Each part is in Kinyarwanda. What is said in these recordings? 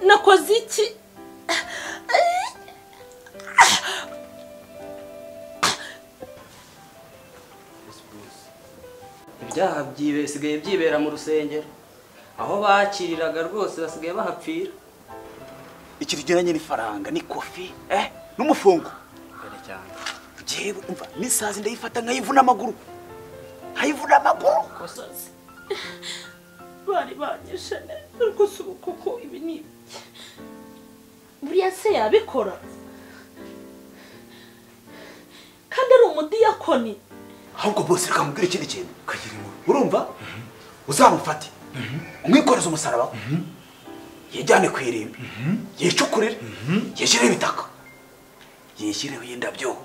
nakoze iki? ibyaha bisigaye byibera mu rusengero aho bakiriraga rwose basigaye bahapfira. Ikintu kigeranye n'ifaranga ni kofi n'umufungo cyane jewe umva nisazi ndayifata nkayivuna amaguru kosazi bari banyishe ariko subuko ibi ni Burya se yabikora kandi ari umudiyakoni. ahubwo bose reka mubwire ikindi kintu kagirimo urumva uzamufate umwikoreze umusaraba yijyane ku irimbi yicukurire yishyire ibitaka yishyireho indabyo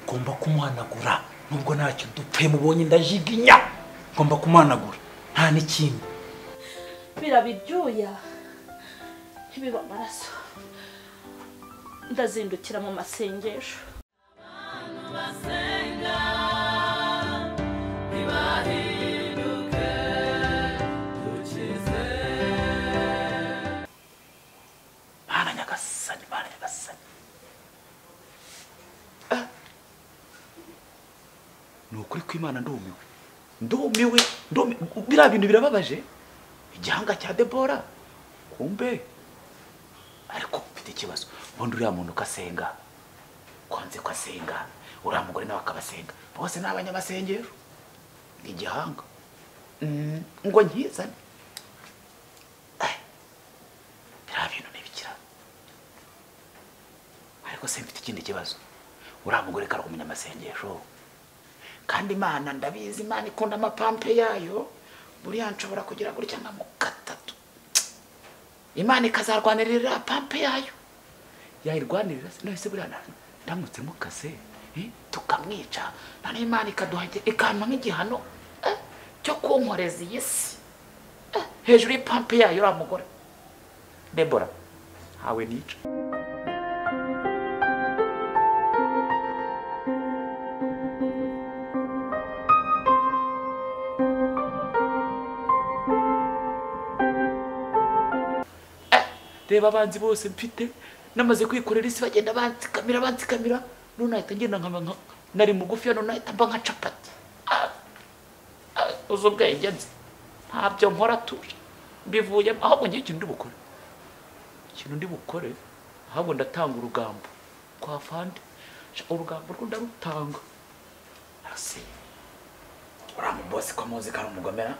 ngomba kumuhanagura nubwo ntacyo dupfuye mubonye ndajiginya ngomba kumuhanagura nta n'ikindi biraba ibyuya ntibiba amaraso ndazindukira mu masengesho. Imana nyagasani ni ukuri kw'Imana ndumiwe biriya bintu birababaje igihanga cya Debora kumbe ariko mfite ikibazo ubundi uriya muntu ukasenga kwanze ko asenga uriya mugore nawe akabasenga bose ni abanyamasengero ni igihanga ngo nkizane biriya bintu ntibikira ariko se mfite ikindi kibazo uriya mugore kari umunyamasengesho kandi Imana ndabizi Imana ikunda amapampe yayo buriya nshobora kugira gutya nka mu gatatu Imana ikazarwanirira pampe yayo yayirwanirira none se buriya ndamutse mukase tukamwica none Imana ikaduhage ikampa nk'igihano cyo kunkoreza iyi si hejuru y'ipampe yayo uriya mugore Debora hawe nica reba abanzi bose mfite namaze kwikorera isi bagenda bantsikamira none ahita ngenda nkaba nari mugufi none ahita mba nka capati uzo bwenge nzi ntabyo nkora tuje mbivuyemo ahubwo ngiye ikintu ndi bukore ahubwo ndatanga urugambo kwa fande urugambo rwo ndarutanga arase uramu boss ko muzi kari umugomera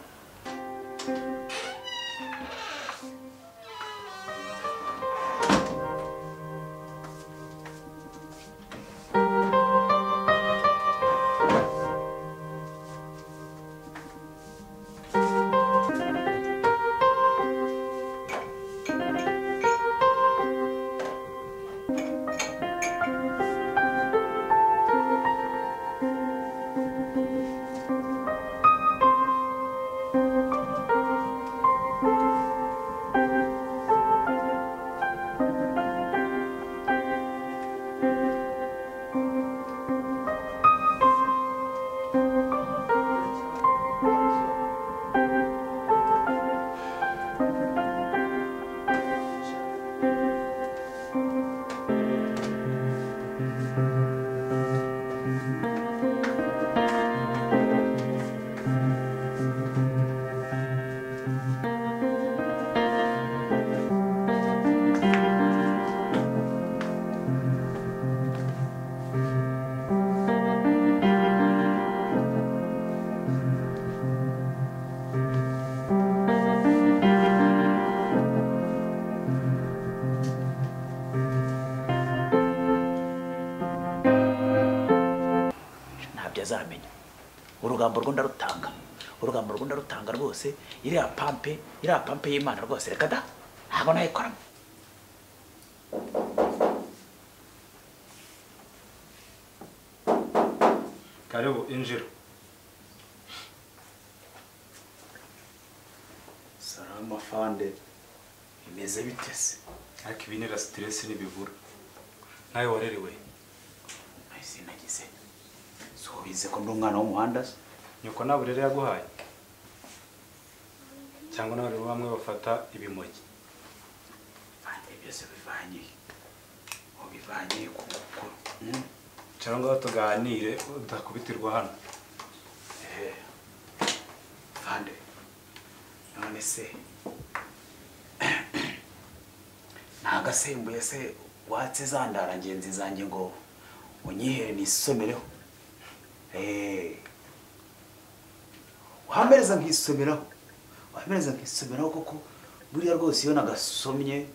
azamenya urugambo rwo ndarutanga rwose iriya pampe y'Imana rwose reka da ntabwo nayikoramo karibu injira salama fande imeze bitese ariko ibinera stress nibivura nawe warerewe nahise nagize bize ko ndi umwana w'umuhanda nyoko nabo rero yaguhaye cyangwa n'abari bamwe bafata ibimogi. Bande byose bivanye ku mukuru. Cyangwa tuganire udakubitirwa hano. Bande none se ntagasembuye se watse zandara ngenzi zanjye ngo unyihere nisomereho. Wamereza nkisomeraho koko buriya rwose iyo nagasomye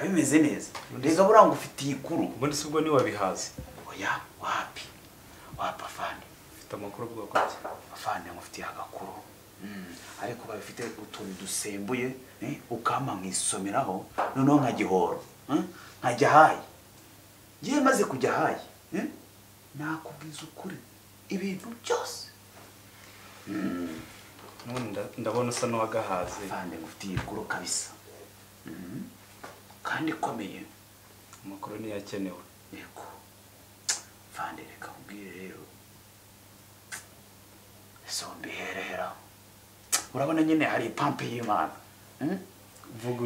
bimeze neza. Ndega buranga ufitiye ikuru. Ubundi se ubwo ni wabihaze. Oya wapi afande. Ufite amakuru bwo kwaki. Afande ngufitiye agakuru. Ariko babifite utuntu dusembuye ukama nkisomeraho noneho nkagihoro. Nkajya hayi. Ngiye maze kujya hayi. Nakubwiza ukuri ibintu byose. Ndabona usa n'uwagahaze. Afande ngufitiye ikuru kabisa. Kandi komeye. Amakuru ni yakenewe. Yego. Afande reka ubwire rero. Sombi herera. Urabona nyine hari pampe y'Imana.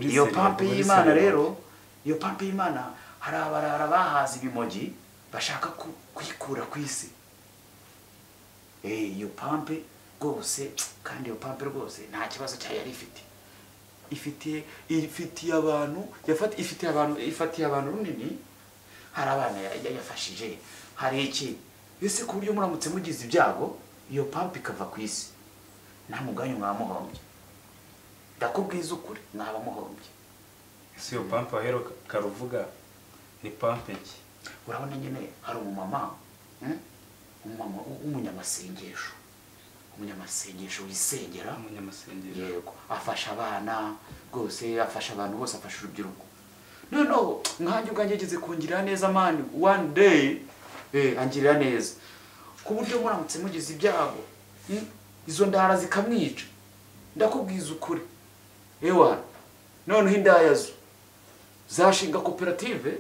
Iyo pampe y'Imana rero, iyo pampe y'Imana hari abarara bahaza ibimogi bashaka kuyikura ku isi. Iyo pampe rwose kandi iyo pampe rwose nta kibazo cya yari ifite. Ifitiye abantu runini. Hari abana yafashije. Hari iki? Ese ku buryo muramutse mugize ibyago iyo pampe ikava ku isi. Nta muganyo mwamuhombye. Ndakubwiza ukuri mwaba muhombye. Ese iyo pampe aheruka karuvuga ni pampe ki? Urabona nyine hari umumama w'umunyamasengesho. Umunyamasengesho wisengera. Umunyamasengesho. Yego. Afasha abana rwose, afasha abantu bose, afasha urubyiruko. No nkanjye ubwangegeze kungirira neza mani one day angirira neza. Ku buryo muramutse mugize ibyago izo ndara zikamwica. Ndakubwiza ukuri. Noneho indayazo zashinga koperative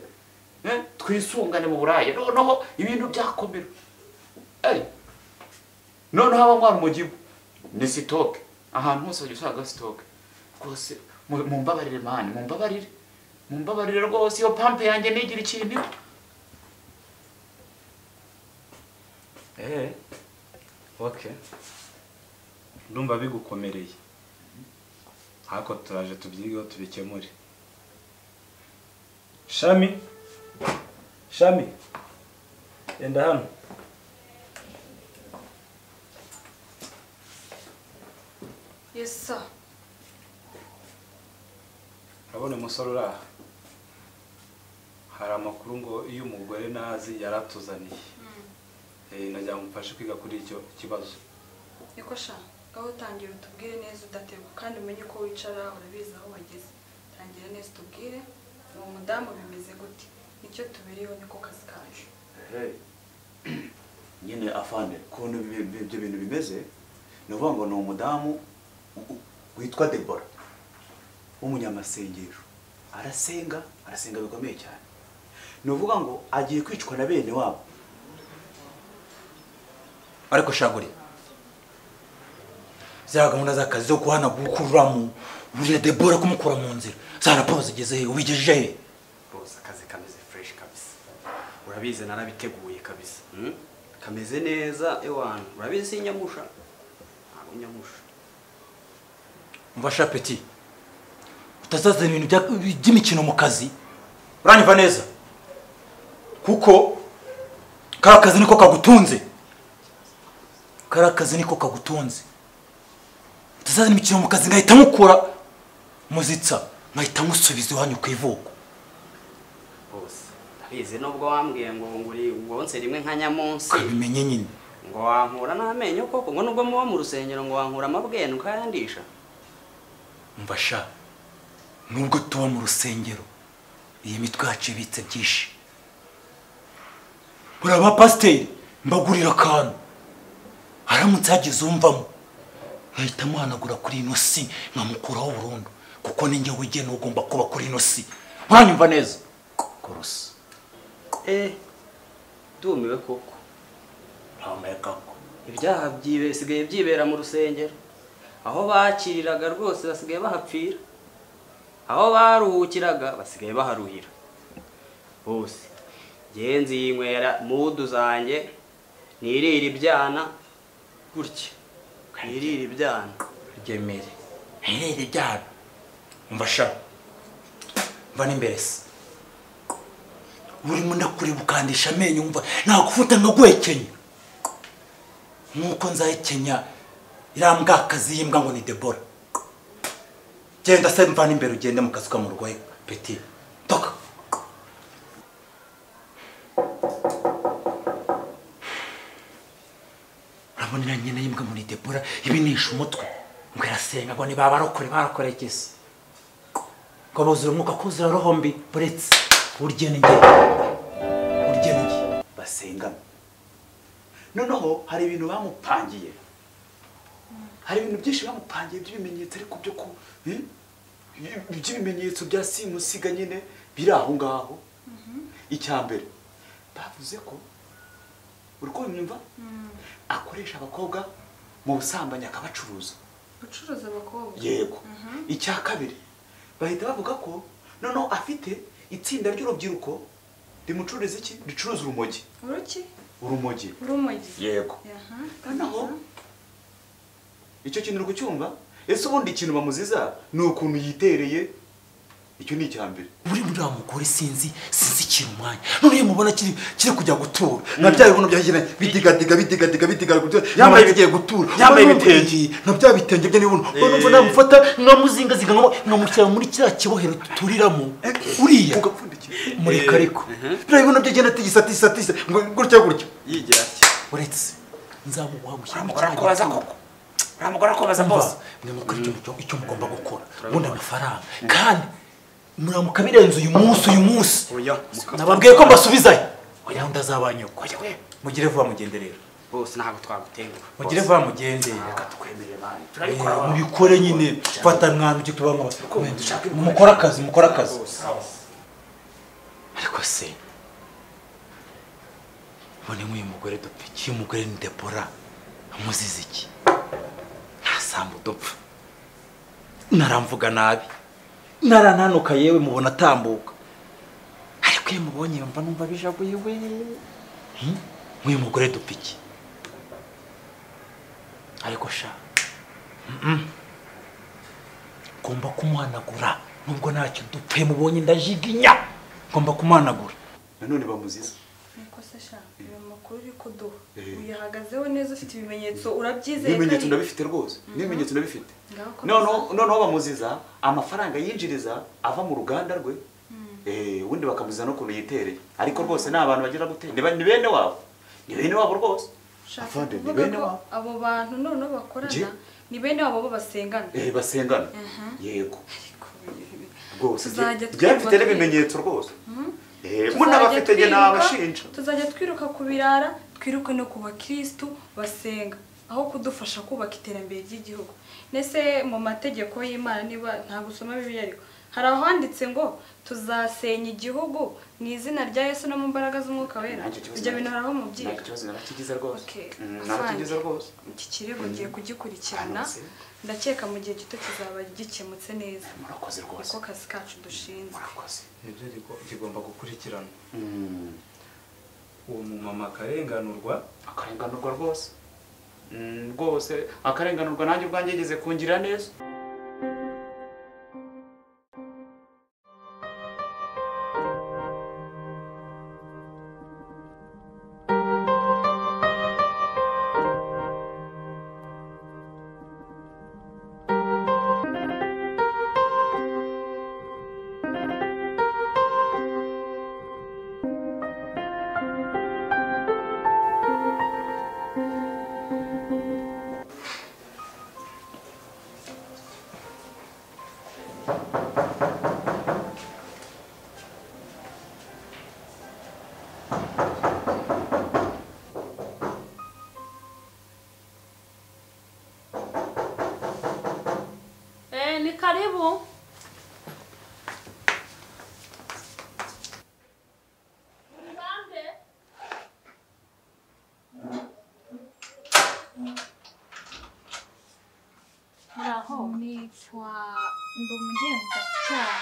twisungane mu Buraya. Noneho ibintu byakomera. Noneho abamwara umugibo ni sitoke. Ahantu hose wajya usanga sitoke. Rwose mumbabarire mani, mumbabarire rwose iyo pampe yanjye nigira ikintu. Okay. Ndumva bigukomereye. Hako turaje tubyigeho tubikemure. Shami. Enda hano. Yes sir. Abone umusore uraha. Hari amakuru ngo iyo umugore nazi yaratuzaniye. Najya mufashe kwiga kuri icyo kibazo. Niko sha, gaho tangira utubwire neza udategwa kandi umenye ko wicara urabiza aho wageze. Tangira neza tubwire uwo mudamu bimeze gute. Nicyo tubiriho niko kazi kaje. Nyine afande kuntu ibyo bintu bimeze nuvuga ngo ni umudamu witwa Debora w'umunyamasengesho. Arasenga bikomeye cyane. Nuvuga ngo agiye kwicwa na bene wabo. Ariko shaguri za gahunda z'akazi zo kuhana gukuramo buriya Debora kumukura mu nzira. Za raporo zigeze he ubigejeje he? Rose akazi kameze fresh kabisa. Urabize narabiteguye kabisa. Kameze neza ewana. Urabize inyamusha. Ntabwo nyamusha. Umva shapeti. Utazaza ibintu by'imikino mu kazi. Uranyumva neza? Kuko karakazi niko kagutunze. Karakazi niko kagutunze. Utazaza imikino mu kazi ngahita mukura muzitsa ngahita musubiza iwanyu ku ivuko. Bose abize nubwo wambwiye ngo nguri wonse rimwe nka nyamunsi. Kabimenye nyine. Ngo wankura n'amenyo koko ngo nubwo muba mu rusengero ngo wankura amabwene ukayandisha. Mbasha nubwo tuba mu rusengero iyi mitwe yacu ibitse byinshi. Buraba pasiteri mbagurira akantu haramutse hagize umvamo nkahita muhanagura kuri ino si nkamukuraho burundu kuko ninjye wigena ugomba kuba kuri ino si. Uranyumva neza? Korosi. Dumiwe koko. Ntameka ko. Ibyaha byibe sigaye byibera mu rusengero. aho bakiriraga rwose basigaye bahapfira, aho baruhukiraga basigaye baharuhira bose. Genzi yinywera mudu zanjye nirira ibyana gutya, nirira ibyana ryemere nirira ibyana. Umva sha mva n'imbere se urimo ndakureba ukandisha amenyo, umva nagufuta nkagwekenya nkuko nzahekenya irambwakazi yimbwa ngo ni Debora. Genda se mva n'imbere ugende mu kazi ka mu rugo peti toka. Urabona nyine yimbwa muri Debora ibinisha umutwe ngo irasenga ngo ni babarokore kisi ngo buzura umwuka kuzura roho mbi buretse urye basenga. Noneho hari ibintu bamupangiye, hari ibintu byinshi bamupangiye by'ibimenyetso, ariko byo ku by'ibimenyetso bya simusiga nyine biri aho ngaho. Icyambere bavuze ko uri kumva akoresha abakobwa mu busambanyi akabacuruza. Gucuruza abakobwa? Yego. Icya kabiri bahita bavuga ko noneho afite itsinda ry'urubyiruko rimucururiza iki? Ricuruza urumogi. Uruki? Urumogi. Urumogi? Yego. Noneho icyo kintu uri kucyumva? Ese ubundi ikintu bamuziza ni ukuntu yitereye. Icyo ni icyambere. Uri muri amukore sinzi ikintu umwanya. None iyo mubona kiri kujya gutura. Nabyaye ibintu byagiranye bidiga gutura. Yambaye bigiye gutura. Yambaye ibitenge. Nabyaye ibitenge bye nibona. None namufata nkamuzinga zigangamo nkamushyira muri kiriya kibohero turiramo. Uriya mureka ariko. Bira ibintu byagenda tigisatisa ngo gutya. Yigira ati uretse nzamuha mushyira mu kiriya koza koko. Ramugora kobaza boss. Mwe mukuri icyo mugomba gukora. Ubundi amafaranga. Kandi muramuka birenze uyu munsi. Oya, nababwiye ko mbasubizayo. Oya ndazabanyuko. Mugire vuba mugenderera. Bose ntabwo twagutenguha. Mugire vuba mugende. Reka twemere bane. Turabikora. Mubikore nyine fata mwana ujye tuba nk'abase. Mukora akazi. Ariko se bone nk'uyu mugore dupiki, uyu mugore ni Debora. Amuzize iki? Ntasambu dupfa. Naramvuga nabi. Narananuka yewe mubona atambuka. Ariko iyo mubonye mva numva bijaguye we. Nk'uyu mugore dupiki. Ariko sha ngomba kumuhanagura nubwo ntacyo dupfe mubonye ndajiginya. Ngomba kumuhanagura. Nanone bamuziza. Niko se sha iyo makuru uri kuduha uyahagazeho neza, ufite ibimenyetso urabyizeye. Ibimenyetso ndabifite rwose. Ibimenyetso ndabifite. Noneho bamuziza amafaranga yinjiriza ava mu ruganda rwe. Ubundi bakamuziza no kuntu yitereye. Ariko rwose nta bantu bagira gute. Ni bene wabo. Ni bene wabo rwose. Afande ni bene wabo. Abo bantu noneho bakorana ni bene wabo bo basengana. Basengana. Yego. Rwose. Byafite n'ibimenyetso rwose. Muna bafite nge nabashinja. Tuzajya twiruka ku birara, twiruke no ku bakristo basenga aho kudufasha kubaka iterambere ry'igihugu. Nese mu mategeko y'Imana niba nta gusoma Bibiliya ariko hari aho handitse ngo tuzasenya igihugu mu izina rya Yesu no mu mbaraga z'umwuka wera. Ibyo bintu haraho mu byiga. Nta kibazo narakigize rwose. Narakigize rwose. Iki kirego ngiye kugikurikirana. Ndakeka mu gihe gito kizaba gikemutse neza. Murakoze rwose. Ko kazi kacu dushinzwe. Murakoze. Ibyo kigomba gukurikirana. Uwo mumama akarenganurwa rwose. Rwose akarenganurwa nanjye ubwanjye yigeze kungira neza.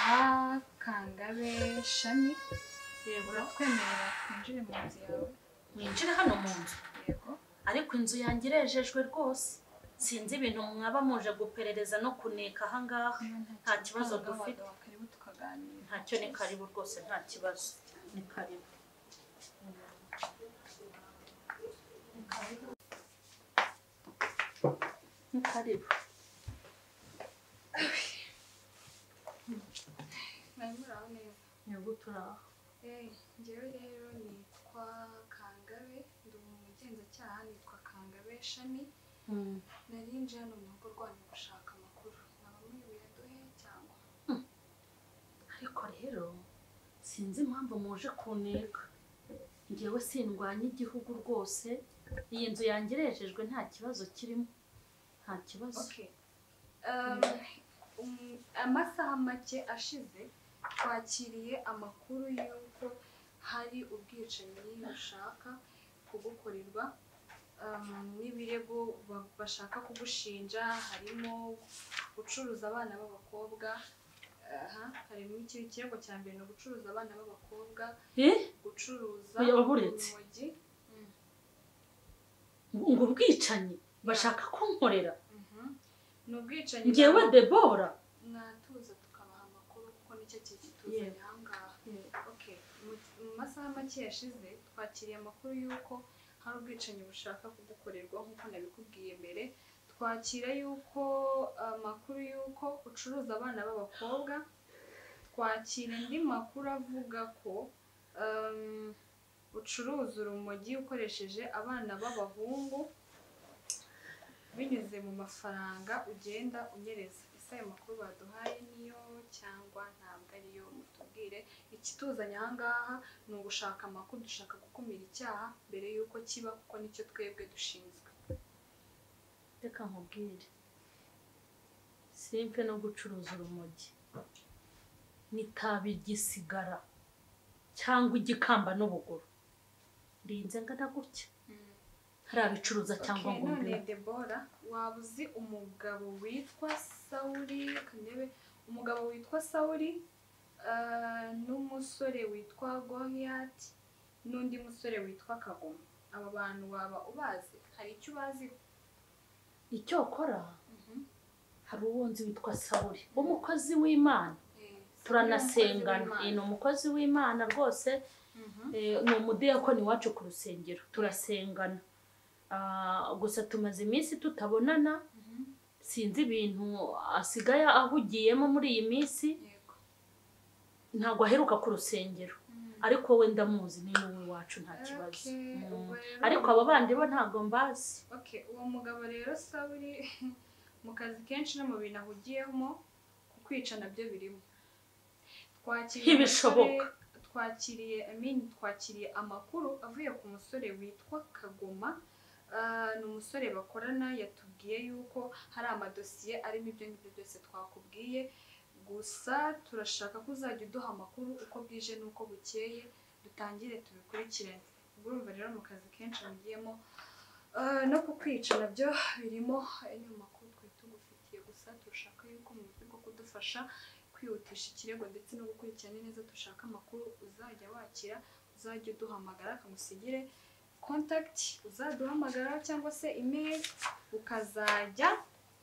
nitwa Kangabe Shami. Yego, uratwemerera twinjire mu nzu yawe? Mwinjire hano mu nzu? Yego. Ariko inzu yanjye irejejwe rwose. Sinzi ibintu mwaba muje guperereza no kuneka aha ngaha. Nta kibazo dufite. Karibu tukaganira. Ntacyo ni karibu rwose, nta kibazo. Ni karibu. Ni karibu. Muraho neza. Yego turaho. Njyewe rero nitwa Kangabe, ndi umugenzacyaha, nitwa Kangabe Shami. Narinje hano mu rugo rwanyu gushaka amakuru. Naba muri buyaduhe cyangwa? Ariko rero sinzi impamvu muje kuneka. Njyewe sindwanya igihugu rwose. Iyi nzu yanjye irejejwe nta kibazo kirimo. Nta kibazo. Okay. Amasaha make ashize twakiriye amakuru y'uko hari ubwicanyi bushaka kugukorerwa, n'ibirego bashaka kugushinja, harimo gucuruza abana b'abakobwa. Harimo ikirego cya mbere no gucuruza abana b'abakobwa, gucuruza urumogi. Ngo ubwicanyi bashaka kunkorera? Ni ubwicanyi. Njyewe Debora mwatuza tukabaha amakuru kuko nicyo kituzanye aha ngaha. Okay. Mu masaha make yashize twakiriye amakuru y'uko hari ubwicanyi bushaka kugukorerwa nk'uko nabikubwiye mbere. Twakira y'uko amakuru y'uko ucuruza abana b'abakobwa. Twakira andi makuru avuga ko ucuruza urumogi ukoresheje abana b'abahungu binyuze mu mafaranga ugenda unyereza. Ese ayo makuru baduhaye niyo cyangwa ntabwo ariyo? Mutubwire. Ikituzanye aha ngaha ni ugushaka amakuru, dushaka gukumira icyaha mbere y'uko kiba, kuko nicyo twebwe dushinzwe. Reka nkubwire, simpe no gucuruza urumogi n'itabi ry'isigara cyangwa igikamba n'ubuguru rinze ngana gutya hari abicuruza cyangwa ngo none Debora, waba uzi umugabo witwa Sauli Kanebe, umugabo witwa Sauli n'umusore witwa Goliath n'undi musore witwa Kagoma? Aba bantu waba ubazi? Hari icyo ubazi? Icyo ukora, hari uwonzi witwa Sauli, umukozi w'Imana. Turanasengana. Ni umukozi w'Imana rwose. Ni umudiyakoni wacu ku rusengero. Turasengana. Gusa tumaze iminsi tutabonana. Sinzi ibintu asigaye ahugiyemo muri iyi minsi. Ntabwo aheruka ku rusengero. Ariko we ndamuzi, ni n'uwe wacu, nta kibazo. Ariko abo bandi bo ntabwo mbazi. Okay, uwo mugabo rero Sauli mu kazi kenshi no mu bintu ahugiyemo, kukwica nabyo birimo. Twakiriye amakuru avuye ku musore witwa Kagoma. Ni umusore bakorana, yatubwiye yuko hari amadosiye arimo ibyo ngibyo byose twakubwiye. Gusa turashaka ko uzajya uduha amakuru uko bwije n'uko bukeye, dutangire tubikurikirane. Urumva rero mu kazi kenshi mugiyemo no kukwica nabyo birimo. Ayo makuru twe tugufitiye, gusa turashaka yuko mu buryo bwo kudufasha kwihutisha ikirego ndetse no gukurikirana neza, dushaka amakuru uzajya wakira, uzajya uduhamagara, akamusigire contact, uzaduhamagara cyangwa se email, ukazajya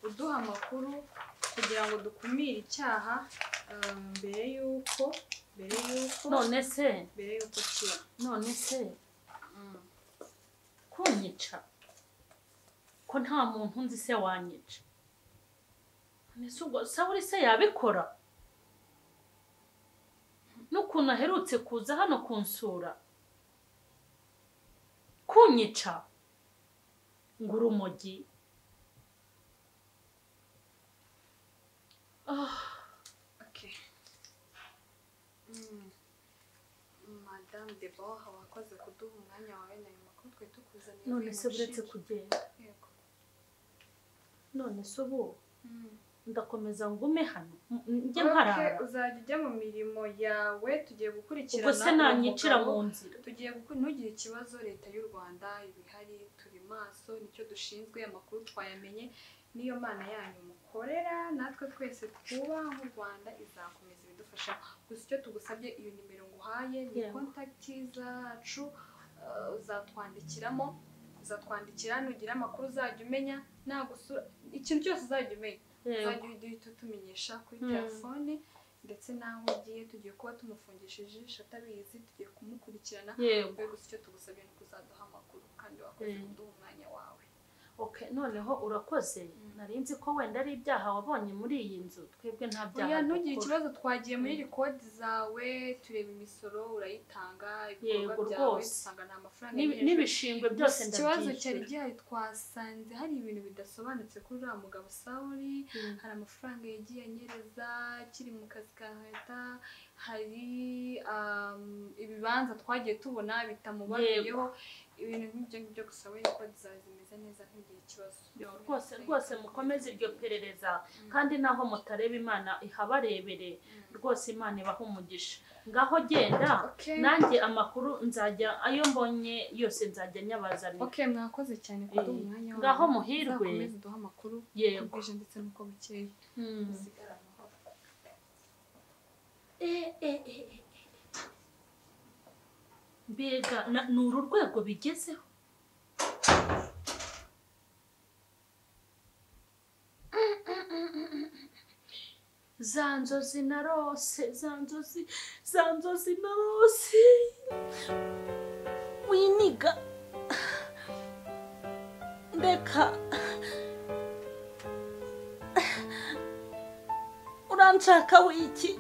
uduha amakuru kugira ngo dukumire icyaha mbere y'uko none se kiba. None se kunyica ko nta muntu nzi se wanyica? Nese ubwo Sauli se yabikora? N'ukuntu aherutse kuza hano kunsura kunyica ngo urumogi. Okay. Madame Debora, wakoze kuduha umwanya wawe na makuru twe tukuzaniye. None se buretse kugenda? Yego. None se ubu ndakomeza ngume hano njye mparara? Uzajya ujya mu mirimo yawe, tugiye gukurikirana. Ubwo se nanyicira mu nzira? Tugiye ntugire ikibazo, leta y'u Rwanda ibihari, turi maso, nicyo dushinzwe, amakuru twayamenye, niyo Mana yanyu mukorera, natwe twese twubaha mu Rwanda izakomeza ibidufasha. umugisha gusa icyo tugusabye iyo nimero nguhaye ni contact zacu uzatwandikira nugira amakuru uzajya umenya nagusura ikintu cyose uzajya umenya uzajya uhita utumenyesha kuri telefone ndetse naho ugiye tugiye kuba tumufungishije atabizi tugiye kumukurikirana gusa icyo tugusabye ni kuzaduha amakuru kandi wakoze kuduha umwanya wawe. Okay, noneho urakoze. Narinzi ko wenda ari ibyaha wabonye muri iyi nzu. Twebwe nta byaha. Oya, ntugire ikibazo, twagiye muri record zawe tureba imisoro urayitanga, ibikorwa byawe dusanga nta mafaranga n'ibishingwe byose ndabyishyura. Ikibazo cyari gihari, twasanze hari ibintu bidasobanutse kuri uriya mugabo Sauli, hari amafaranga yagiye anyereza kiri mu kazi ka leta, hari ibibanza twagiye tubona bitamubayeho, ibintu nk'ibyo ngibyo gusa we record zawe zimeze neza ntugire ikibazo. Rwose mukomeze iryo perereza kandi naho mutareba Imana ihabarebere rwose Imana ibahe umugisha. Ngaho genda nanjye amakuru nzajya ayo mbonye yose nzajya nyabazana. Okay, mwakoze cyane kuduha umwanya wawe. Ngaho muhirwe. Zakomeze duha amakuru bwije ndetse nuko bukeye. Musigara amahoro. Mbega ni uru rwego bigezeho. Zanzozi narose winiga ndeka uranshaka wiki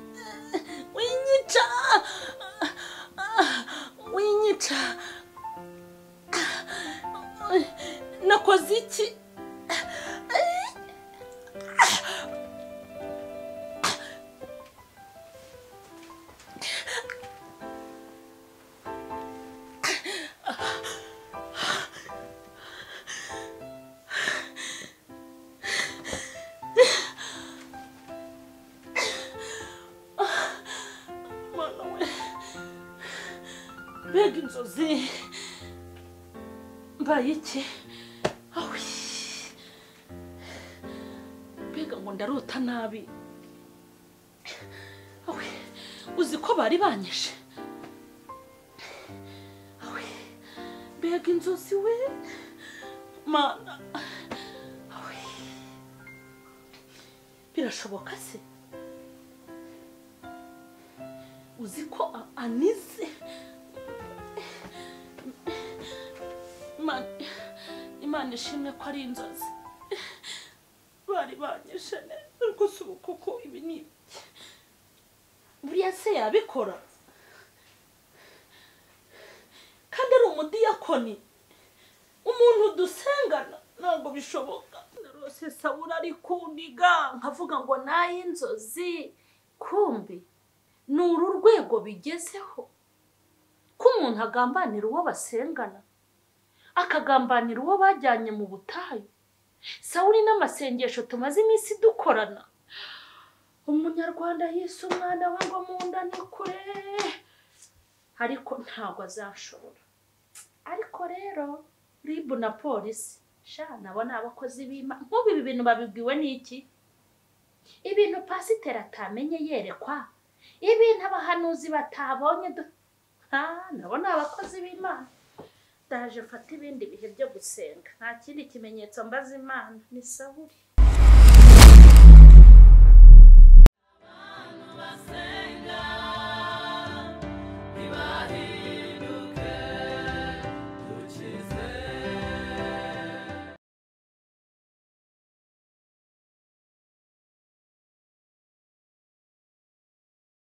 winyica nakoze iki? Mbega inzozi mbaye iki? Mbega ngo ndarota nabi. Uzi ko bari banyishe? Mbega inzozi we Mana. Birashoboka se? Uzi ko anize? Imana ishimwe ko ari inzozi. Bari banyishe neza rwose ubu kuko ibi ni Burya se yabikora? Kandi ari umudiyakoni, umuntu dusengana, ntabwo bishoboka. Narose Sauli ari kuniga nkavuga ngo nayi inzozi, kumbi ni uru rwego bigezeho ko umuntu agambanira uwo basengana, akagambanira uwo bajyanye mu butayu. Sauli n'amasengesho tumaze iminsi dukorana, umunyarwanda yise umwana we ngo mu nda ni kure, ariko ntabwo azashobora. Ariko rero ribu na polisi nabo ni abakozi b'Imana. Nk'ubu ibi bintu babibwiwe n'iki? Ibintu pasiteri atamenye yerekwa, ibintu abahanuzi batabonye nabo ni abakozi b'Imana. Ndaje fata ibindi bihe byo gusenga, nta kindi kimenyetso mbaza Imana, ni Sauli.